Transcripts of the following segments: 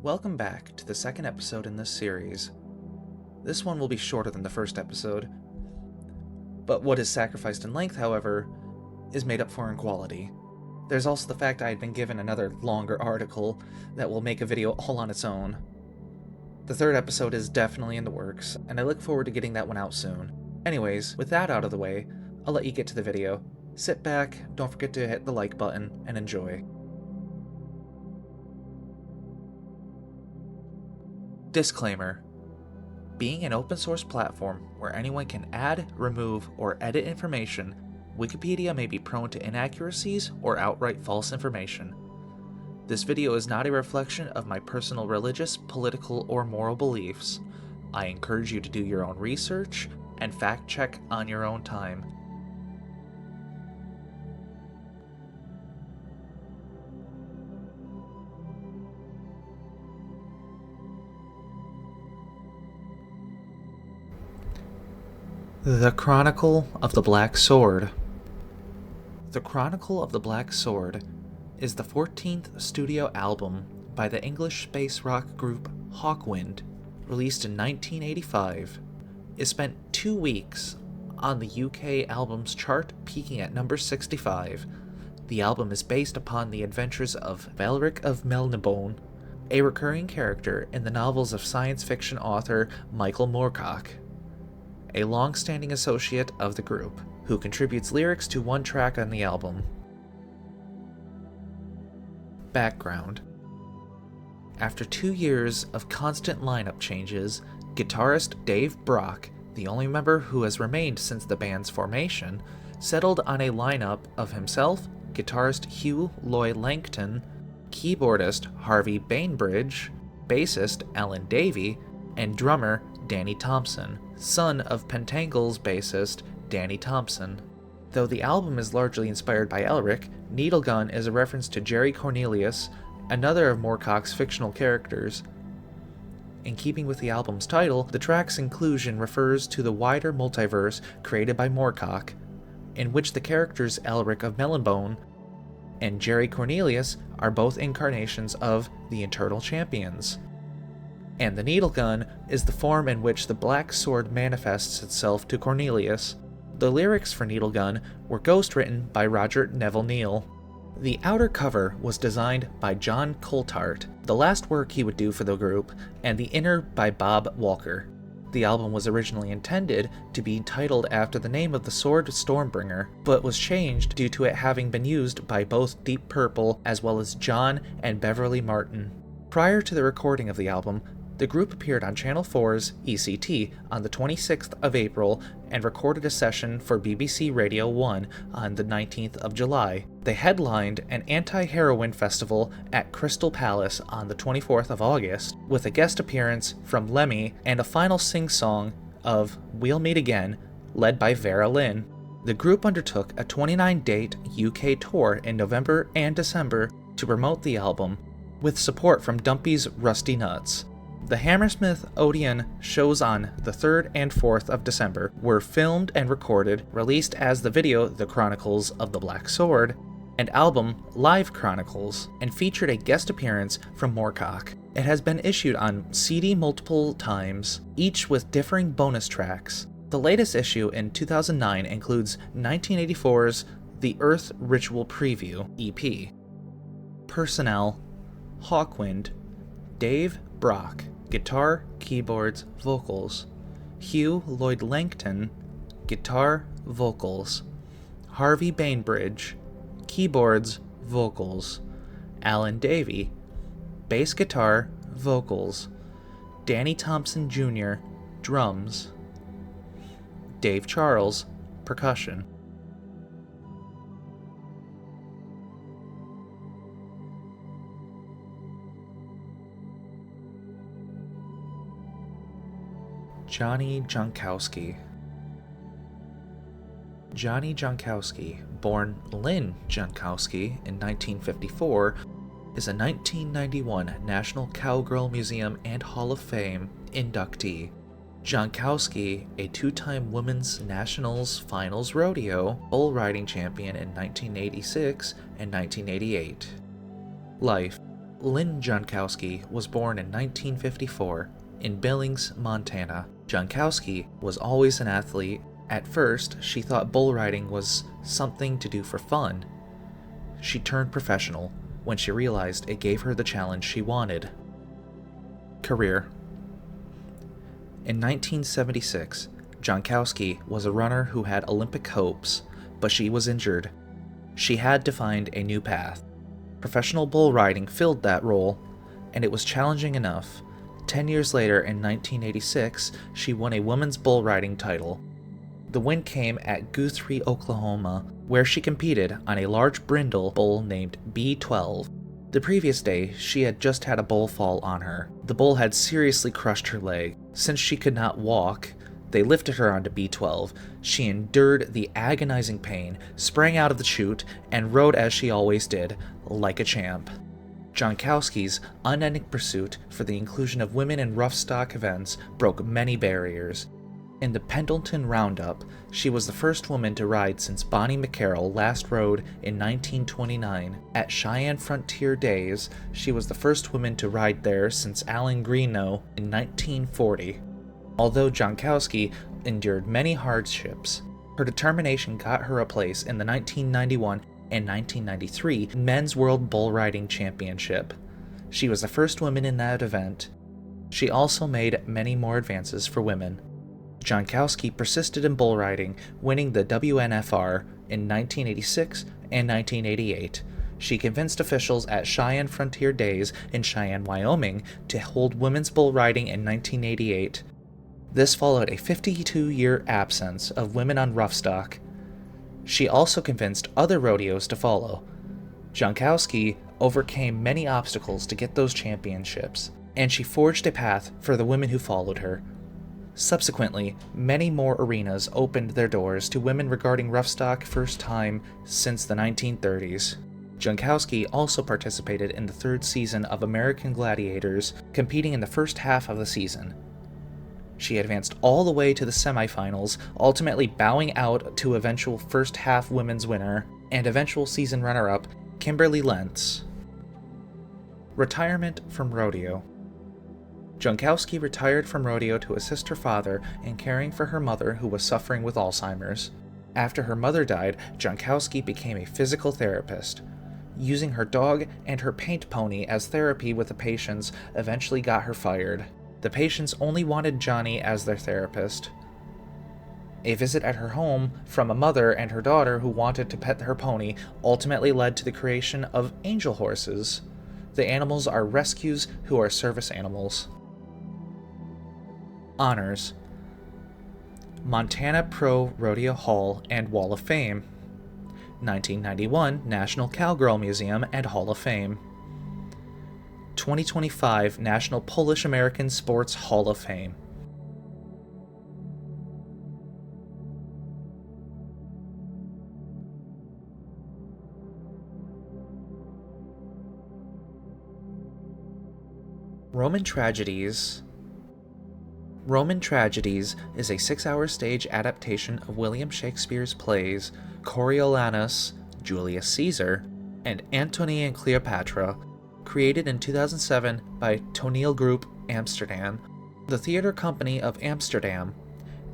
Welcome back to the second episode in this series. This one will be shorter than the first episode, but what is sacrificed in length, however, is made up for in quality. There's also the fact I had been given another longer article that will make a video all on its own. The third episode is definitely in the works, and I look forward to getting that one out soon. Anyways, with that out of the way, I'll let you get to the video. Sit back, don't forget to hit the like button, and enjoy. Disclaimer. Being an open source platform where anyone can add, remove, or edit information, Wikipedia may be prone to inaccuracies or outright false information. This video is not a reflection of my personal religious, political, or moral beliefs. I encourage you to do your own research and fact check on your own time. The Chronicle of the Black Sword. The Chronicle of the Black Sword is the 14th studio album by the English space rock group Hawkwind, released in 1985. It spent 2 weeks on the UK albums chart, peaking at number 65. The album is based upon the adventures of Elric of Melniboné, a recurring character in the novels of science fiction author Michael Moorcock, a long-standing associate of the group, who contributes lyrics to one track on the album. Background. After 2 years of constant lineup changes, guitarist Dave Brock, the only member who has remained since the band's formation, settled on a lineup of himself, guitarist Hugh Lloyd Langton, keyboardist Harvey Bainbridge, bassist Alan Davey, and drummer Danny Thompson, son of Pentangle's bassist Danny Thompson. Though the album is largely inspired by Elric, Needlegun is a reference to Jerry Cornelius, another of Moorcock's fictional characters. In keeping with the album's title, the track's inclusion refers to the wider multiverse created by Moorcock, in which the characters Elric of Melniboné and Jerry Cornelius are both incarnations of the Eternal Champions. And the Needlegun is the form in which the Black Sword manifests itself to Cornelius. The lyrics for Needlegun were ghostwritten by Roger Neville Neal. The outer cover was designed by John Coulthart, the last work he would do for the group, and the inner by Bob Walker. The album was originally intended to be titled after the name of the sword Stormbringer, but was changed due to it having been used by both Deep Purple as well as John and Beverly Martin. Prior to the recording of the album, the group appeared on Channel 4's ECT on the 26th of April and recorded a session for BBC Radio 1 on the 19th of July. They headlined an anti-heroin festival at Crystal Palace on the 24th of August, with a guest appearance from Lemmy and a final sing-song of We'll Meet Again, led by Vera Lynn. The group undertook a 29-date UK tour in November and December to promote the album, with support from Dumpy's Rusty Nuts. The Hammersmith Odeon shows on the 3rd and 4th of December were filmed and recorded, released as the video The Chronicles of the Black Sword, and album Live Chronicles, and featured a guest appearance from Moorcock. It has been issued on CD multiple times, each with differing bonus tracks. The latest issue in 2009 includes 1984's The Earth Ritual Preview EP. Personnel: Hawkwind, Dave Brock, guitar, keyboards, vocals. Hugh Lloyd Langton, guitar, vocals. Harvey Bainbridge, keyboards, vocals. Alan Davey, bass guitar, vocals. Danny Thompson Jr., drums. Dave Charles, percussion. Johnny Jankowski. Johnny Jankowski, born Lynn Jankowski in 1954, is a 1991 National Cowgirl Museum and Hall of Fame inductee. Jankowski, a 2-time Women's Nationals Finals Rodeo bull riding champion in 1986 and 1988. Life. Lynn Jankowski was born in 1954 in Billings, Montana. Jankowski was always an athlete. At first, she thought bull riding was something to do for fun. She turned professional when she realized it gave her the challenge she wanted. Career. In 1976, Jankowski was a runner who had Olympic hopes, but she was injured. She had to find a new path. Professional bull riding filled that role, and it was challenging enough. 10 years later, in 1986, she won a women's bull riding title. The win came at Guthrie, Oklahoma, where she competed on a large brindle bull named B12. The previous day, she had just had a bull fall on her. The bull had seriously crushed her leg. Since she could not walk, they lifted her onto B12. She endured the agonizing pain, sprang out of the chute, and rode as she always did, like a champ. Jankowski's unending pursuit for the inclusion of women in rough stock events broke many barriers. In the Pendleton Roundup, she was the first woman to ride since Bonnie McCarroll last rode in 1929. At Cheyenne Frontier Days, she was the first woman to ride there since Alan Greenough in 1940. Although Jankowski endured many hardships, her determination got her a place in the 1991 and 1993 Men's World Bull Riding Championship. She was the first woman in that event. She also made many more advances for women. Jankowski persisted in bull riding, winning the WNFR in 1986 and 1988. She convinced officials at Cheyenne Frontier Days in Cheyenne, Wyoming, to hold women's bull riding in 1988. This followed a 52-year absence of women on roughstock. She also convinced other rodeos to follow. Jankowski overcame many obstacles to get those championships, and she forged a path for the women who followed her. Subsequently, many more arenas opened their doors to women regarding roughstock first time since the 1930s. Jankowski also participated in the third season of American Gladiators, competing in the first half of the season. She advanced all the way to the semifinals, ultimately bowing out to eventual first half women's winner and eventual season runner-up Kimberly Lentz. Retirement from rodeo. Jankowski retired from rodeo to assist her father in caring for her mother, who was suffering with Alzheimer's. After her mother died, Jankowski became a physical therapist. Using her dog and her paint pony as therapy with the patients eventually got her fired. The patients only wanted Johnny as their therapist. A visit at her home from a mother and her daughter who wanted to pet her pony ultimately led to the creation of angel horses. The animals are rescues who are service animals. Honors: Montana Pro Rodeo Hall and Wall of Fame, 1991 National Cowgirl Museum and Hall of Fame, 2025 National Polish American Sports Hall of Fame. Roman Tragedies. Roman Tragedies is a 6-hour stage adaptation of William Shakespeare's plays Coriolanus, Julius Caesar, and Antony and Cleopatra, created in 2007 by Toneel Group Amsterdam, the theater company of Amsterdam.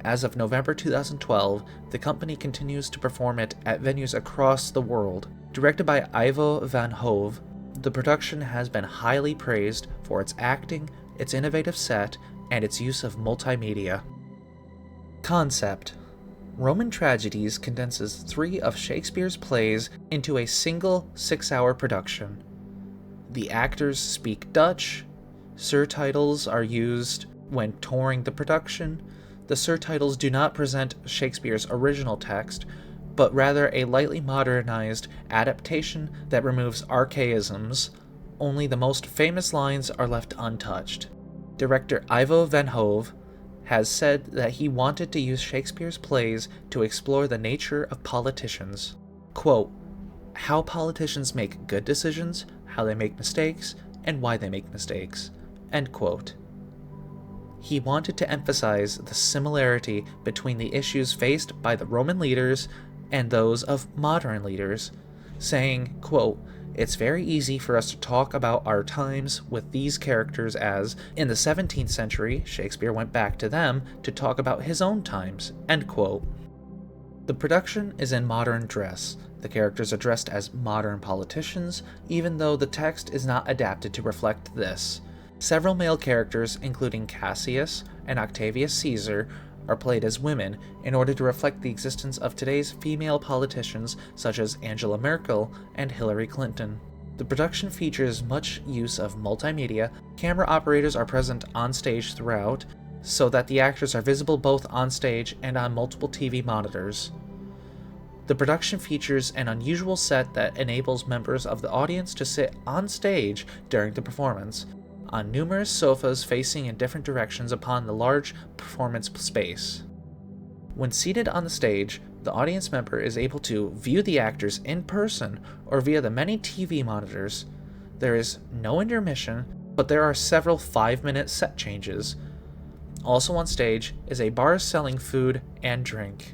As of November 2012, the company continues to perform it at venues across the world. Directed by Ivo van Hove, the production has been highly praised for its acting, its innovative set, and its use of multimedia. Concept: Roman Tragedies condenses 3 of Shakespeare's plays into a single 6-hour production. The actors speak Dutch. Surtitles are used when touring the production. The surtitles do not present Shakespeare's original text, but rather a lightly modernized adaptation that removes archaisms. Only the most famous lines are left untouched. Director Ivo van Hove has said that he wanted to use Shakespeare's plays to explore the nature of politicians. Quote, "How politicians make good decisions, how they make mistakes, and why they make mistakes." End quote. He wanted to emphasize the similarity between the issues faced by the Roman leaders and those of modern leaders, saying, quote, It's very easy for us to talk about our times with these characters as, in the 17th century, Shakespeare went back to them to talk about his own times, end quote. The production is in modern dress. The characters are dressed as modern politicians, even though the text is not adapted to reflect this. Several male characters, including Cassius and Octavius Caesar, are played as women in order to reflect the existence of today's female politicians such as Angela Merkel and Hillary Clinton. The production features much use of multimedia. Camera operators are present on stage throughout, so that the actors are visible both on stage and on multiple TV monitors. The production features an unusual set that enables members of the audience to sit on stage during the performance, on numerous sofas facing in different directions upon the large performance space. When seated on the stage, the audience member is able to view the actors in person or via the many TV monitors. There is no intermission, but there are several 5-minute set changes. Also on stage is a bar selling food and drink,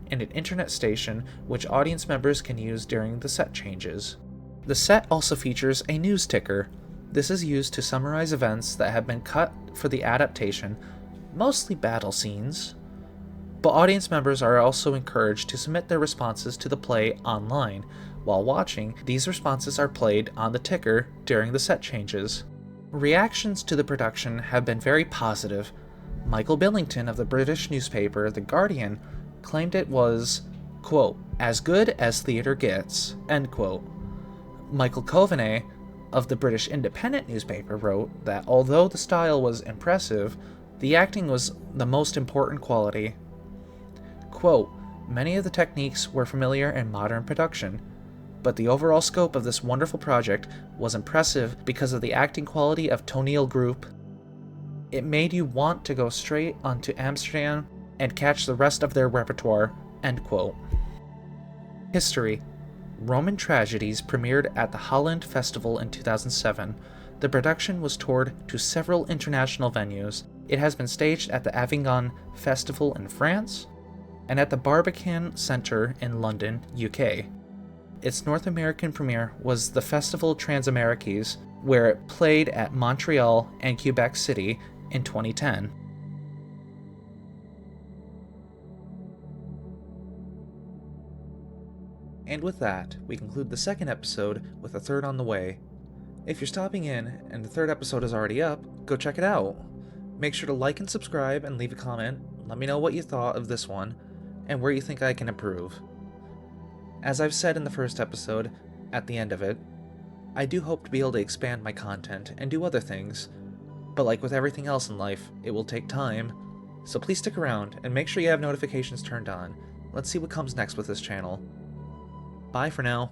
and an internet station which audience members can use during the set changes. The set also features a news ticker. This is used to summarize events that have been cut for the adaptation, mostly battle scenes. But audience members are also encouraged to submit their responses to the play online. While watching, these responses are played on the ticker during the set changes. Reactions to the production have been very positive. Michael Billington of the British newspaper The Guardian claimed it was, quote, as good as theatre gets, end quote. Michael Coveney of the British Independent newspaper wrote that although the style was impressive, the acting was the most important quality. Quote, many of the techniques were familiar in modern production, but the overall scope of this wonderful project was impressive because of the acting quality of Toneel Group. It made you want to go straight onto Amsterdam and catch the rest of their repertoire, end quote. History. Roman Tragedies premiered at the Holland Festival in 2007. The production was toured to several international venues. It has been staged at the Avignon Festival in France and at the Barbican Centre in London, UK. Its North American premiere was the Festival Transameriques, where it played at Montreal and Quebec City in 2010. And with that, we conclude the second episode with a third on the way. If you're stopping in and the third episode is already up, go check it out. Make sure to like and subscribe and leave a comment. Let me know what you thought of this one and where you think I can improve. As I've said in the first episode, at the end of it, I do hope to be able to expand my content and do other things, but like with everything else in life, it will take time. So please stick around and make sure you have notifications turned on. Let's see what comes next with this channel. Bye for now.